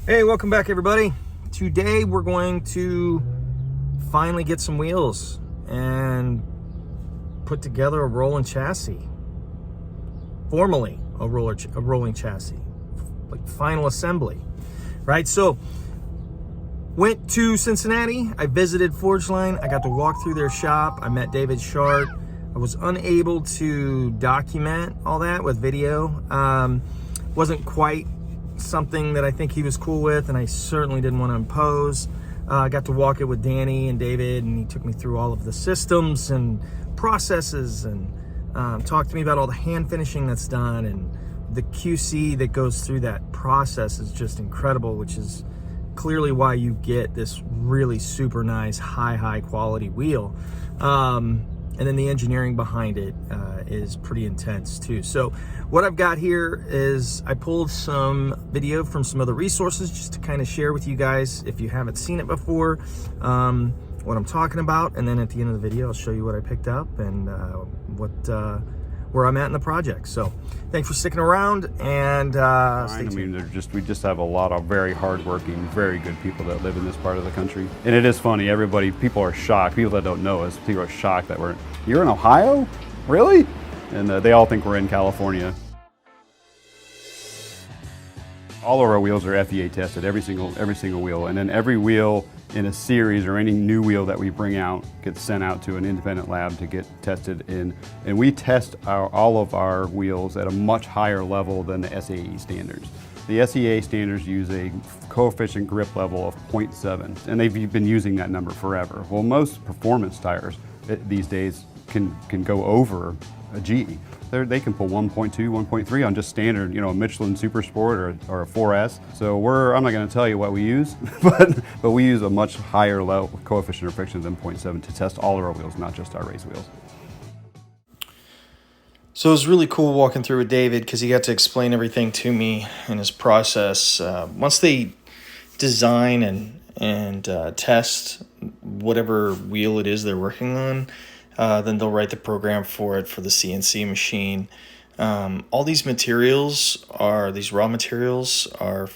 Hey, welcome back everybody. Today we're going to finally get some wheels and put together a rolling chassis. Formally a rolling chassis, like final assembly, right? So went to Cincinnati, I visited Forgeline, I got to walk through their shop, I met David Schardt. I was unable to document all that with video. Wasn't quite something that I think he was cool with, and I certainly didn't want to impose. I got to walk it with Danny and David, and he took me through all of the systems and processes and talked to me about all the hand finishing that's done, and the QC that goes through that process is just incredible, which is clearly why you get this really super nice high quality wheel. And then the engineering behind it is pretty intense too. So what I've got here is I pulled some video from some other resources just to kind of share with you guys, if you haven't seen it before, what I'm talking about. And then at the end of the video, I'll show you what I picked up and where I'm at in the project. So thanks for sticking around, and stay tuned. I mean, we just have a lot of very hardworking, very good people that live in this part of the country. And it is funny, people are shocked. People that don't know us, people are shocked that you're in Ohio? Really? And they all think we're in California. All of our wheels are FEA tested, every single wheel. And then every wheel in a series, or any new wheel that we bring out, gets sent out to an independent lab to get tested in. And we test all of our wheels at a much higher level than the SAE standards. The SEA standards use a coefficient grip level of 0.7, and they've been using that number forever. Well, most performance tires these days can go over a G. They can pull 1.2, 1.3 on just standard, a Michelin Super Sport or a 4S. So I'm not going to tell you what we use, but we use a much higher level coefficient of friction than 0.7 to test all of our wheels, not just our race wheels. So it was really cool walking through with David because he got to explain everything to me in his process. Once they design and test whatever wheel it is they're working on, then they'll write the program for it for the CNC machine. All these raw materials are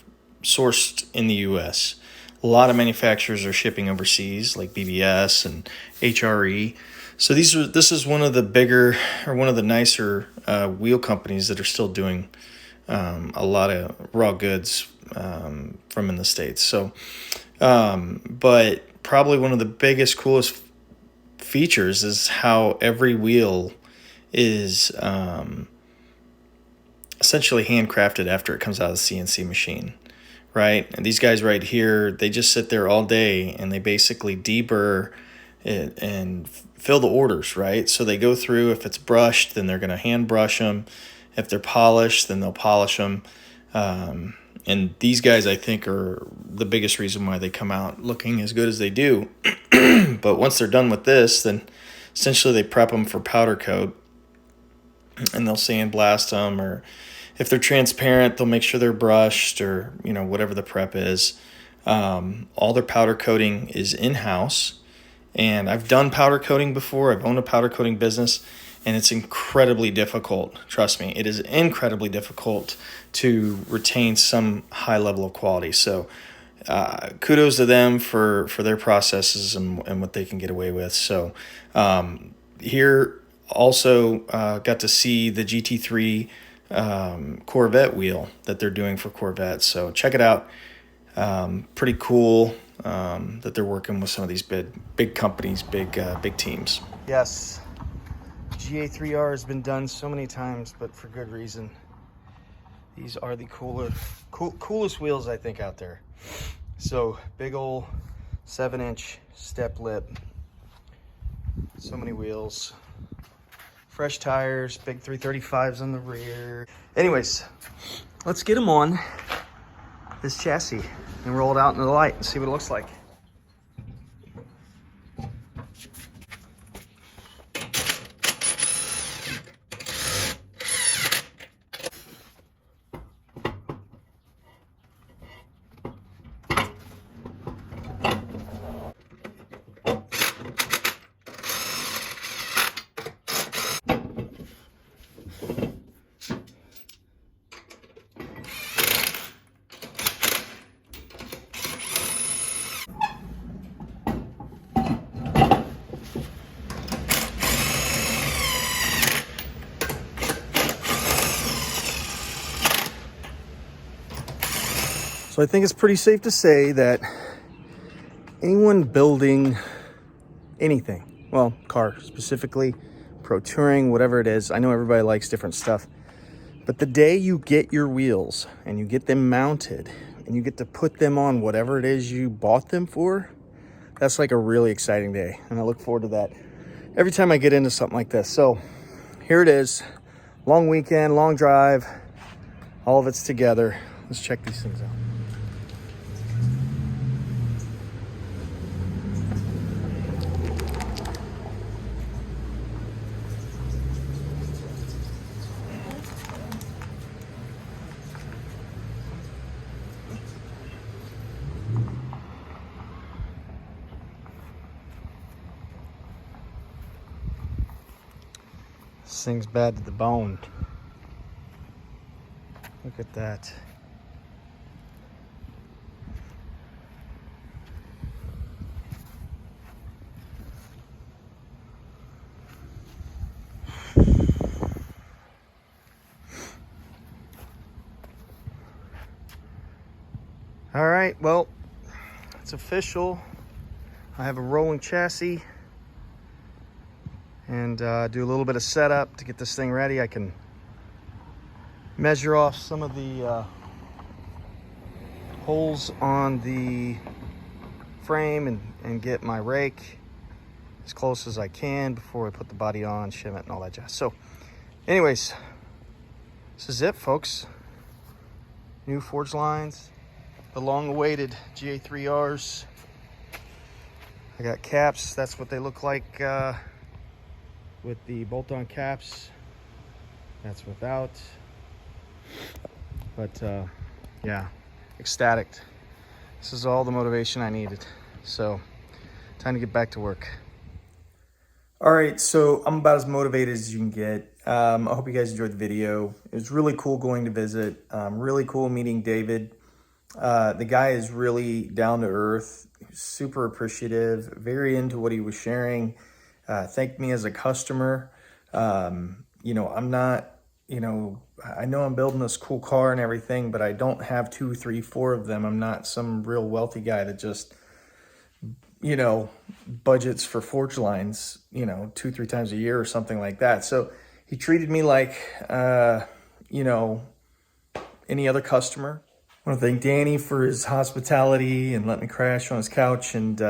sourced in the U.S. A lot of manufacturers are shipping overseas, like BBS and HRE. So this is one of the bigger, or one of the nicer wheel companies that are still doing a lot of raw goods from in the States. So, but probably one of the biggest, coolest features is how every wheel is essentially handcrafted after it comes out of the CNC machine, right? And these guys right here, they just sit there all day and they basically deburr it and fill the orders, right? So they go through, if it's brushed, then they're going to hand brush them. If they're polished, then they'll polish them. And these guys, I think, are the biggest reason why they come out looking as good as they do. But once they're done with this, then essentially they prep them for powder coat, and they'll sandblast them, or if they're transparent, they'll make sure they're brushed, or whatever the prep is. All their powder coating is in-house, and I've done powder coating before. I've owned a powder coating business, and it's incredibly difficult. Trust me, it is incredibly difficult to retain some high level of quality. So kudos to them for their processes and what they can get away with. So here also got to see the GT3 Corvette wheel that they're doing for Corvette. So check it out. Pretty cool that they're working with some of these big companies, big teams. Yes, GA3R has been done so many times, but for good reason. These are the coolest wheels, I think, out there. So big old 7-inch step lip, so many wheels, fresh tires, big 335s on the rear. Anyways, let's get them on this chassis and roll it out into the light and see what it looks like. So I think it's pretty safe to say that anyone building anything, well, car specifically, pro touring, whatever it is, I know everybody likes different stuff, but the day you get your wheels and you get them mounted and you get to put them on whatever it is you bought them for, that's like a really exciting day. And I look forward to that every time I get into something like this. So here it is, long weekend, long drive, all of it's together. Let's check these things out. This thing's bad to the bone. Look at that. All right, well, it's official. I have a rolling chassis and do a little bit of setup to get this thing ready. I can measure off some of the holes on the frame and get my rake as close as I can before I put the body on, shim it, and all that jazz. So anyways, this is it, folks. New Forgelines, the long-awaited GA3Rs. I got caps. That's what they look like with the bolt-on caps. That's without. But yeah, ecstatic. This is all the motivation I needed. So time to get back to work. All right, so I'm about as motivated as you can get. I hope you guys enjoyed the video. It was really cool going to visit. Really cool meeting David. The guy is really down to earth, super appreciative, very into what he was sharing. Thanked me as a customer. You know, I'm not, you know, I know I'm building this cool car and everything, but I don't have 2, 3, 4 of them. I'm not some real wealthy guy that just, you know, budgets for Forgelines, you know, 2, 3 times a year or something like that. So he treated me like, you know, any other customer. I want to thank Danny for his hospitality and letting me crash on his couch and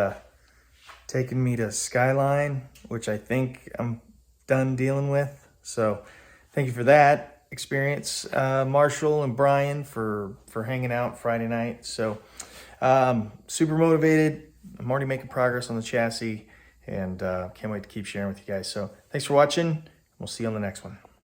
taking me to Skyline, which I think I'm done dealing with. So thank you for that experience. Marshall and Brian for hanging out Friday night. So super motivated. I'm already making progress on the chassis and can't wait to keep sharing with you guys. So thanks for watching. We'll see you on the next one.